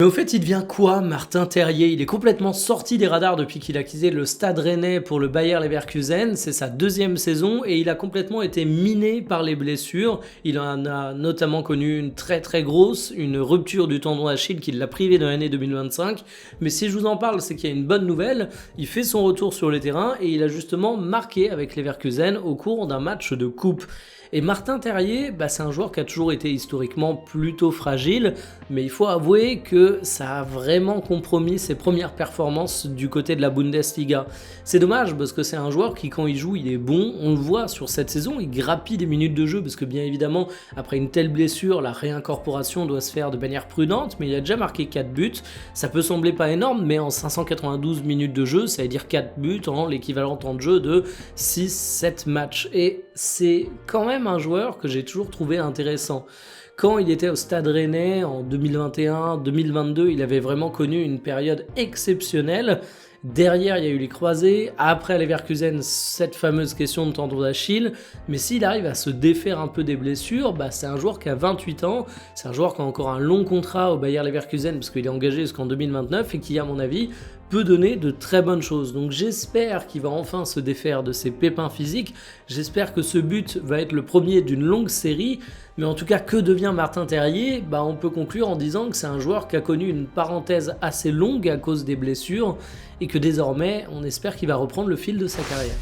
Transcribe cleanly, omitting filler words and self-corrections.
Mais au fait, il devient quoi, Martin Terrier? Il est complètement sorti des radars depuis qu'il a quitté le Stade Rennais pour le Bayer Leverkusen. C'est sa deuxième saison et il a complètement été miné par les blessures. Il en a notamment connu une très grosse, une rupture du tendon d'Achille qui l'a privé de l'année 2025. Mais si je vous en parle, c'est qu'il y a une bonne nouvelle. Il fait son retour sur le terrain et il a justement marqué avec Leverkusen au cours d'un match de coupe. Et Martin Terrier, c'est un joueur qui a toujours été historiquement plutôt fragile, mais il faut avouer que ça a vraiment compromis ses premières performances du côté de la Bundesliga. C'est dommage parce que c'est un joueur qui, quand il joue, il est bon. On le voit sur cette saison, il grappille des minutes de jeu parce que bien évidemment, après une telle blessure, la réincorporation doit se faire de manière prudente, mais il a déjà marqué 4 buts. Ça peut sembler pas énorme, mais en 592 minutes de jeu, ça veut dire 4 buts en l'équivalent temps de jeu de 6-7 matchs. Et c'est quand même un joueur que j'ai toujours trouvé intéressant. Quand il était au Stade Rennais en 2021-2022, il avait vraiment connu une période exceptionnelle. Derrière, il y a eu les croisés. Après, à Leverkusen, cette fameuse question de tendon d'Achille. Mais s'il arrive à se défaire un peu des blessures, c'est un joueur qui a 28 ans. C'est un joueur qui a encore un long contrat au Bayer Leverkusen parce qu'il est engagé jusqu'en 2029 et qui, à mon avis, peut donner de très bonnes choses. Donc j'espère qu'il va enfin se défaire de ses pépins physiques. J'espère que ce but va être le premier d'une longue série. Mais en tout cas, que devient Martin Terrier? On peut conclure en disant que c'est un joueur qui a connu une parenthèse assez longue à cause des blessures et que désormais, on espère qu'il va reprendre le fil de sa carrière.